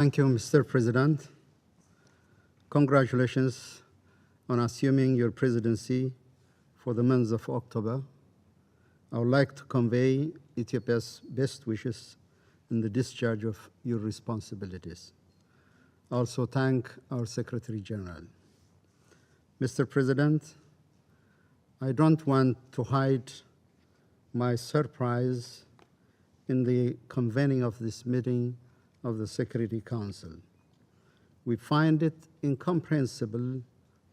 Thank you, Mr. President. Congratulations on assuming your presidency for the month of October. I would like to convey Ethiopia's best wishes in the discharge of your responsibilities. I also thank our Secretary General. Mr. President, I don't want to hide my surprise in the convening of this meeting of the Security Council. We find it incomprehensible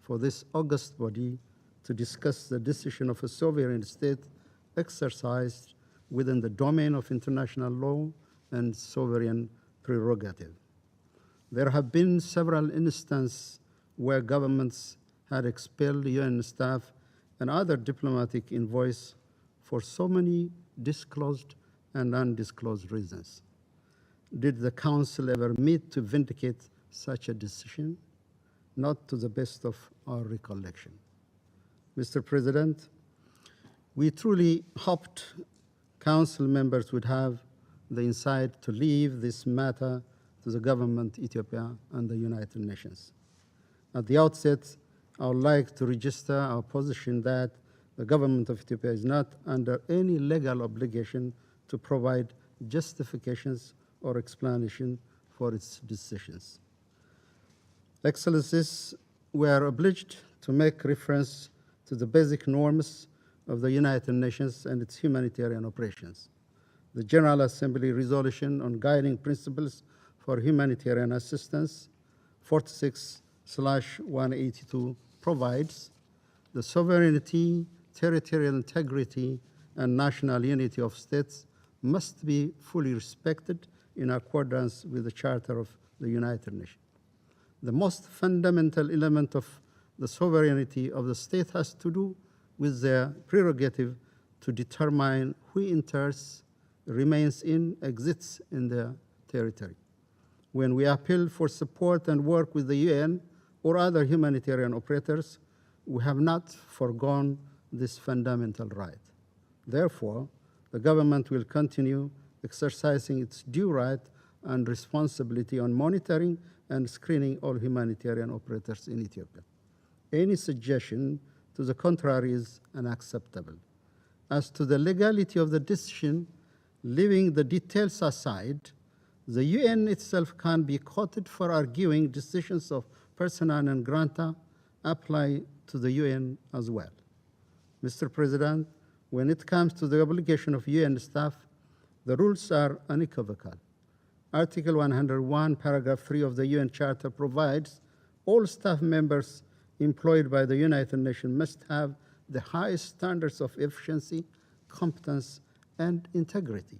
for this august body to discuss the decision of a sovereign state exercised within the domain of international law and sovereign prerogative. There have been several instances where governments had expelled UN staff and other diplomatic envoys for so many disclosed and undisclosed reasons. Did the Council ever meet to vindicate such a decision? Not to the best of our recollection. Mr. President, we truly hoped Council members would have the insight to leave this matter to the government, Ethiopia, and the United Nations. At the outset, I would like to register our position that the government of Ethiopia is not under any legal obligation to provide justifications or explanation for its decisions. Excellencies, we are obliged to make reference to the basic norms of the United Nations and its humanitarian operations. The General Assembly resolution on guiding principles for humanitarian assistance, 46/182, provides the sovereignty, territorial integrity, and national unity of states must be fully respected in accordance with the Charter of the United Nations. The most fundamental element of the sovereignty of the state has to do with their prerogative to determine who enters, remains in, exists in their territory. When we appeal for support and work with the UN or other humanitarian operators, we have not forgone this fundamental right. Therefore, the government will continue exercising its due right and responsibility on monitoring and screening all humanitarian operators in Ethiopia. Any suggestion to the contrary is unacceptable. As to the legality of the decision, leaving the details aside, the UN itself can be quoted for arguing decisions of persona non grata apply to the UN as well. Mr. President, when it comes to the obligation of UN staff, the rules are unequivocal. Article 101, paragraph 3 of the UN Charter provides all staff members employed by the United Nations must have the highest standards of efficiency, competence, and integrity.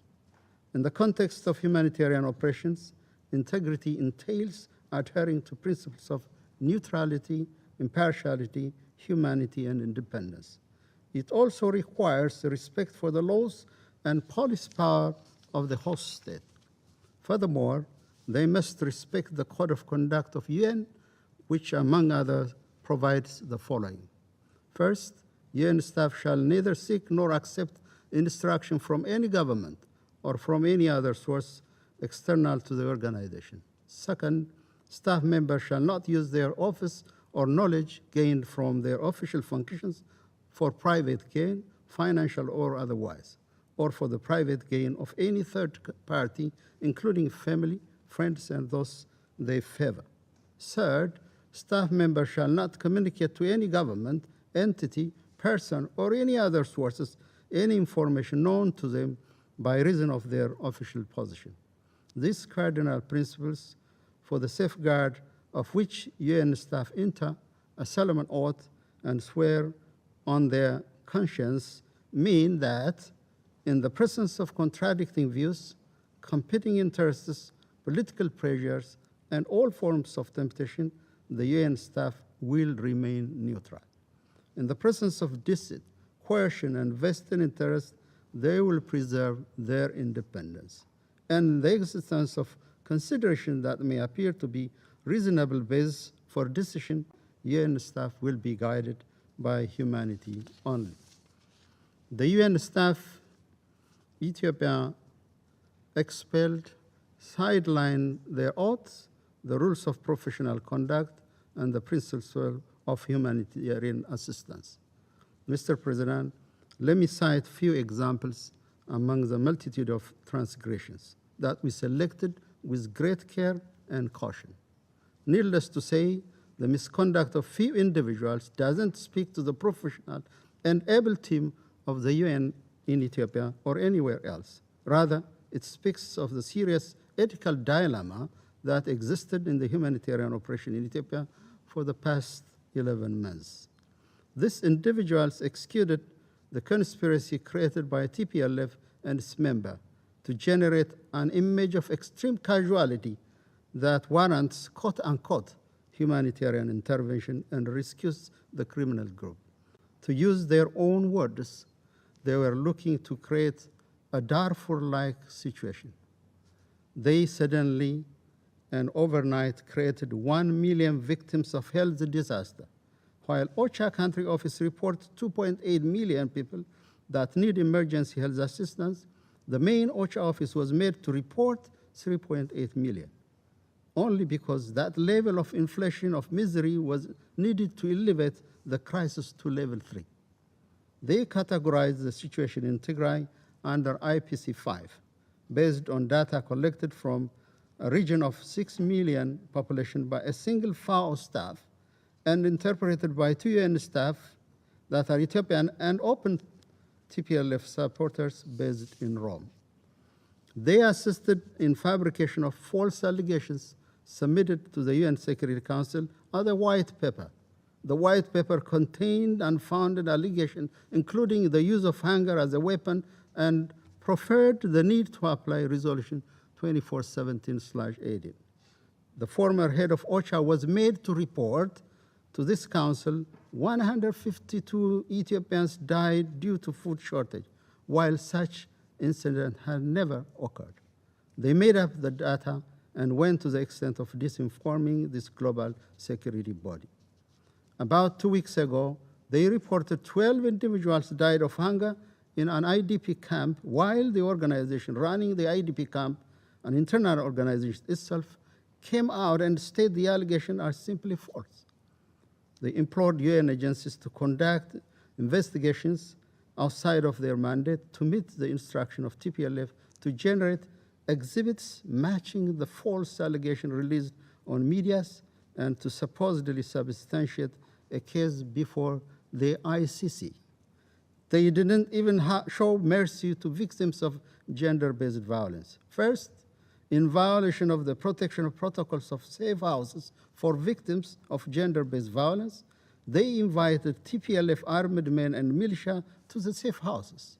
In the context of humanitarian operations, integrity entails adhering to principles of neutrality, impartiality, humanity, and independence. It also requires respect for the laws and police power of the host state. Furthermore, they must respect the code of conduct of UN, which, among others, provides the following. First, UN staff shall neither seek nor accept instruction from any government or from any other source external to the organization. Second, staff members shall not use their office or knowledge gained from their official functions for private gain, financial or otherwise, or for the private gain of any third party, including family, friends, and those they favor. Third, staff members shall not communicate to any government, entity, person, or any other sources any information known to them by reason of their official position. These cardinal principles, for the safeguard of which UN staff enter a solemn oath and swear on their conscience, mean that in the presence of contradicting views, competing interests, political pressures, and all forms of temptation, the UN staff will remain neutral. In the presence of deceit, coercion, and vested interest, they will preserve their independence. And in the existence of consideration that may appear to be reasonable basis for decision, UN staff will be guided by humanity only. The UN staff Ethiopia expelled sideline their oaths, the rules of professional conduct, and the principles of humanitarian assistance. Mr. President, let me cite few examples among the multitude of transgressions that we selected with great care and caution. Needless to say, the misconduct of few individuals doesn't speak to the professional and able team of the UN in Ethiopia or anywhere else. Rather, it speaks of the serious ethical dilemma that existed in the humanitarian operation in Ethiopia for the past 11 months. These individuals executed the conspiracy created by TPLF and its member to generate an image of extreme casualty that warrants quote-unquote humanitarian intervention and rescues the criminal group. To use their own words, they were looking to create a Darfur-like situation. They suddenly and overnight created 1 million victims of health disaster, while OCHA country office reports 2.8 million people that need emergency health assistance. The main OCHA office was made to report 3.8 million, only because that level of inflation of misery was needed to elevate the crisis to level 3. They categorized the situation in Tigray under IPC 5, based on data collected from a region of 6 million population by a single FAO staff and interpreted by 2 UN staff that are Ethiopian and open TPLF supporters based in Rome. They assisted in fabrication of false allegations submitted to the UN Security Council as a white paper. The white paper contained unfounded allegations, including the use of hunger as a weapon, and preferred the need to apply Resolution 2417/18. The former head of OCHA was made to report to this council 152 Ethiopians died due to food shortage, while such incident had never occurred. They made up the data and went to the extent of disinforming this global security body. About 2 weeks ago, they reported 12 individuals died of hunger in an IDP camp, while the organization running the IDP camp, an internal organization itself, came out and stated the allegations are simply false. They implored UN agencies to conduct investigations outside of their mandate to meet the instruction of TPLF to generate exhibits matching the false allegation released on medias and to supposedly substantiate a case before the ICC. They didn't even show mercy to victims of gender-based violence. First, in violation of the protection protocols of safe houses for victims of gender-based violence, they invited TPLF armed men and militia to the safe houses.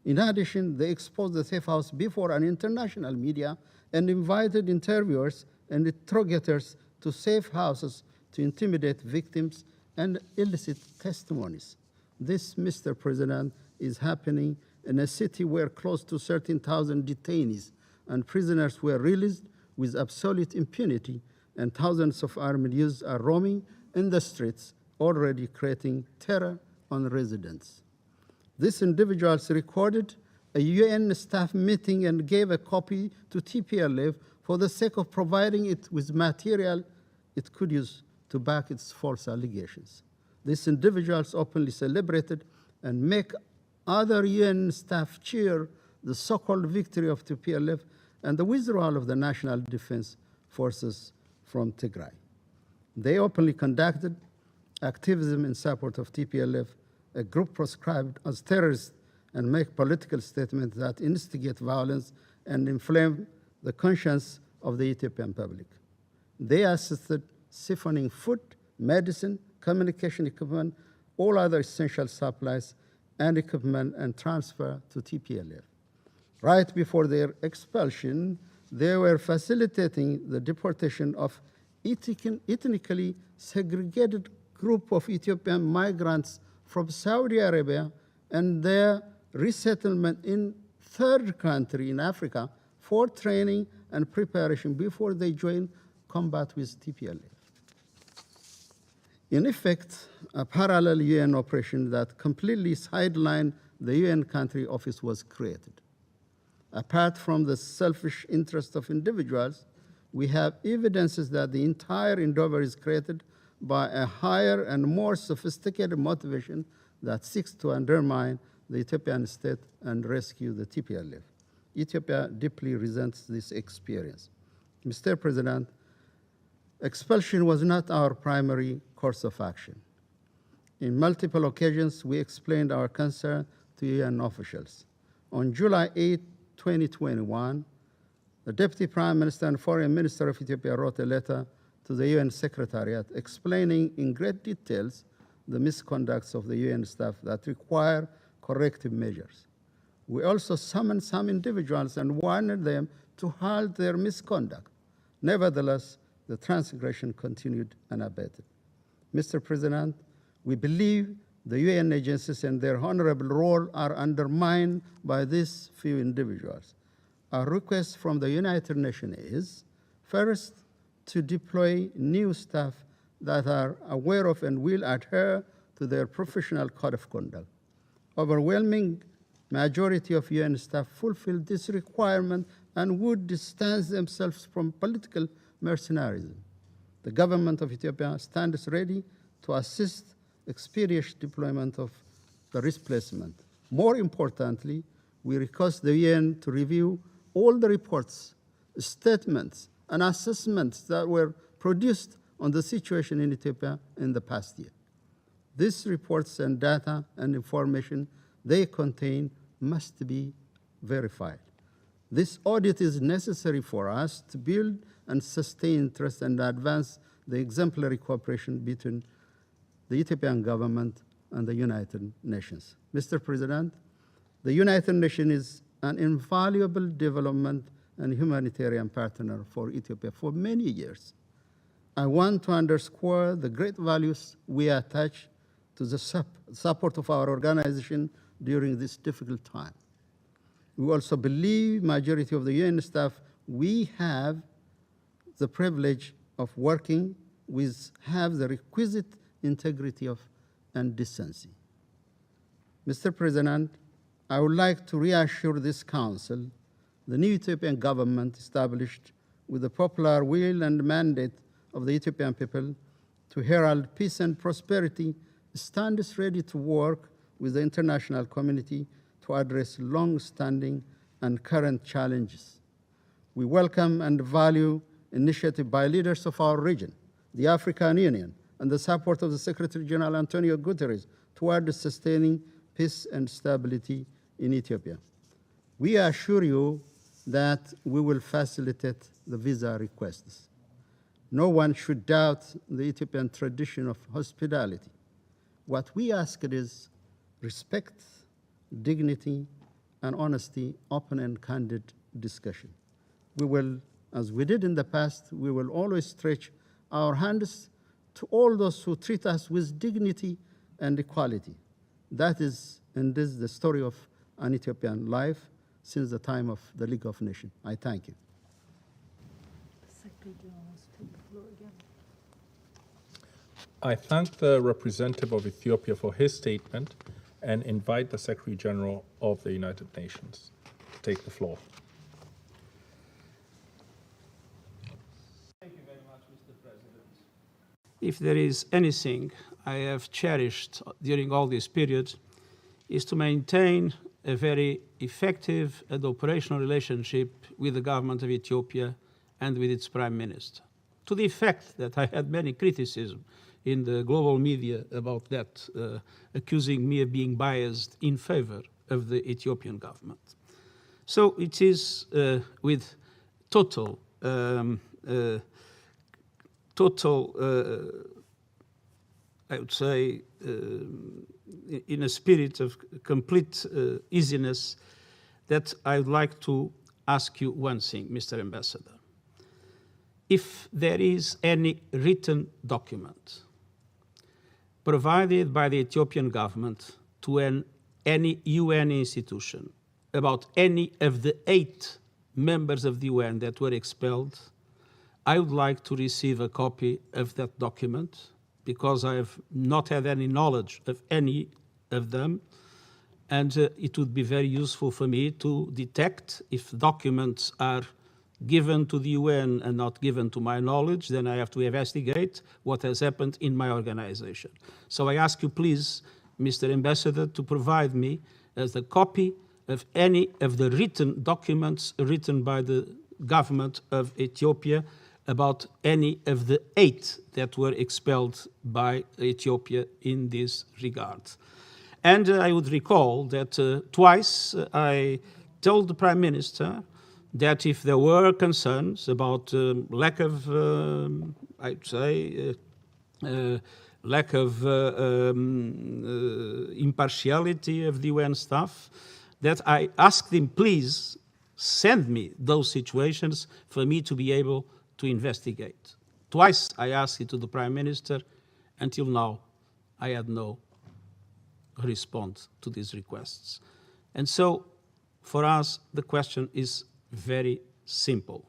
In addition, they exposed the safe house before an international media and invited interviewers and interrogators to safe houses to intimidate victims and elicit testimonies. This, Mr. President, is happening in a city where close to 13,000 detainees and prisoners were released with absolute impunity, and thousands of armed youths are roaming in the streets, already creating terror on residents. These individuals recorded a UN staff meeting and gave a copy to TPLF for the sake of providing it with material it could use to back its false allegations. These individuals openly celebrated and make other UN staff cheer the so-called victory of TPLF and the withdrawal of the National Defense Forces from Tigray. They openly conducted activism in support of TPLF, a group proscribed as terrorists, and make political statements that instigate violence and inflame the conscience of the Ethiopian public. They assisted siphoning food, medicine, communication equipment, all other essential supplies and equipment and transfer to TPLF. Right before their expulsion, they were facilitating the deportation of ethnically segregated group of Ethiopian migrants from Saudi Arabia and their resettlement in third country in Africa for training and preparation before they join combat with TPLF. In effect, a parallel UN operation that completely sidelined the UN country office was created. Apart from the selfish interest of individuals, we have evidences that the entire endeavor is created by a higher and more sophisticated motivation that seeks to undermine the Ethiopian state and rescue the TPLF. Ethiopia deeply resents this experience. Mr. President, expulsion was not our primary course of action. In multiple occasions, we explained our concern to UN officials. On July 8, 2021, the Deputy Prime Minister and Foreign Minister of Ethiopia wrote a letter to the UN Secretariat explaining in great details the misconducts of the UN staff that require corrective measures. We also summoned some individuals and warned them to halt their misconduct. Nevertheless, the transgression continued unabated. Mr. President, we believe the UN agencies and their honorable role are undermined by these few individuals. Our request from the United Nations is, first, to deploy new staff that are aware of and will adhere to their professional code of conduct. Overwhelming majority of UN staff fulfill this requirement and would distance themselves from political mercenarism. The government of Ethiopia stands ready to assist expeditious deployment of the replacement. More importantly, we request the UN to review all the reports, statements, and assessments that were produced on the situation in Ethiopia in the past year. These reports and data and information they contain must be verified. This audit is necessary for us to build and sustain trust and advance the exemplary cooperation between the Ethiopian government and the United Nations. Mr. President, the United Nations is an invaluable development and humanitarian partner for Ethiopia for many years. I want to underscore the great values we attach to the support of our organization during this difficult time. We also believe majority of the UN staff we have the privilege of working with have the requisite integrity and decency. Mr. President, I would like to reassure this Council, the new Ethiopian government established with the popular will and mandate of the Ethiopian people to herald peace and prosperity stands ready to work with the international community to address long-standing and current challenges. We welcome and value initiative by leaders of our region, the African Union, and the support of the Secretary General Antonio Guterres toward sustaining peace and stability in Ethiopia. We assure you that we will facilitate the visa requests. No one should doubt the Ethiopian tradition of hospitality. What we ask is respect, dignity, and honesty, open and candid discussion. We will, as we did in the past, we will always stretch our hands to all those who treat us with dignity and equality. That is, and this is the story of an Ethiopian life since the time of the League of Nations. I thank you. I thank the representative of Ethiopia for his statement and invite the Secretary General of the United Nations to take the floor. Thank you very much, Mr. President. If there is anything I have cherished during all this period, is to maintain a very effective and operational relationship with the government of Ethiopia and with its Prime Minister, to the effect that I had many criticisms in the global media about that, accusing me of being biased in favor of the Ethiopian government. So it is with total, I would say, in a spirit of complete easiness, that I would like to ask you one thing, Mr. Ambassador. If there is any written document provided by the Ethiopian government to any UN institution about any of the 8 members of the UN that were expelled, I would like to receive a copy of that document, because I have not had any knowledge of any of them, And it would be very useful for me to detect if documents are given to the UN and not given to my knowledge. Then I have to investigate what has happened in my organization. So I ask you, please, Mr. Ambassador, to provide me as a copy of any of the written documents written by the government of Ethiopia about any of the 8 that were expelled by Ethiopia in this regard. And I would recall that twice I told the Prime Minister that if there were concerns about lack of, I'd say, lack of impartiality of the UN staff, that I asked him, please send me those situations for me to be able to investigate. Twice I asked it to the Prime Minister. Until now, I had no response to these requests. And so, for us, the question is very simple.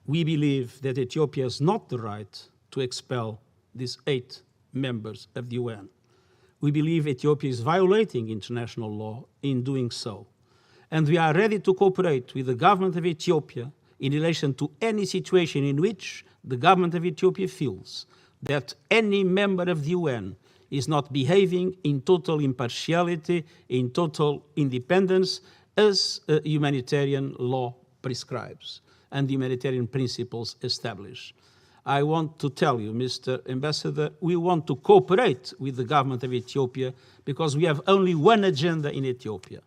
We believe that Ethiopia has not the right to expel these 8 members of the UN. We believe Ethiopia is violating international law in doing so. And we are ready to cooperate with the government of Ethiopia in relation to any situation in which the government of Ethiopia feels that any member of the UN is not behaving in total impartiality, in total independence, as humanitarian law prescribes and humanitarian principles establish. I want to tell you, Mr. Ambassador, we want to cooperate with the government of Ethiopia because we have only one agenda in Ethiopia,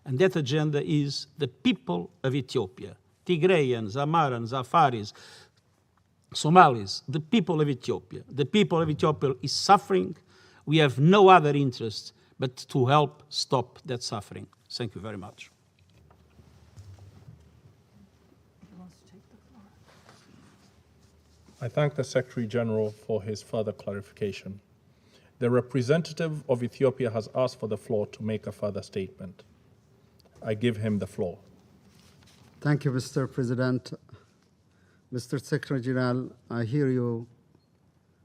and that agenda is the people of Ethiopia, Tigrayans, Amarans, Afaris, Somalis, the people of Ethiopia. The people of Ethiopia is suffering. We have no other interest but to help stop that suffering. Thank you very much. I thank the Secretary General for his further clarification. The representative of Ethiopia has asked for the floor to make a further statement. I give him the floor. Thank you, Mr. President. Mr. Secretary General, I hear you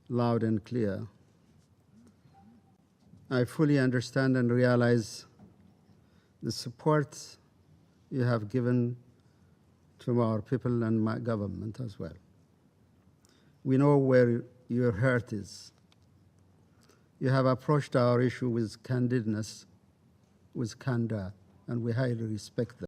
loud and clear. I fully understand and realize the support you have given to our people and my government as well. We know where your heart is. You have approached our issue with candidness, with candor, and we highly respect that.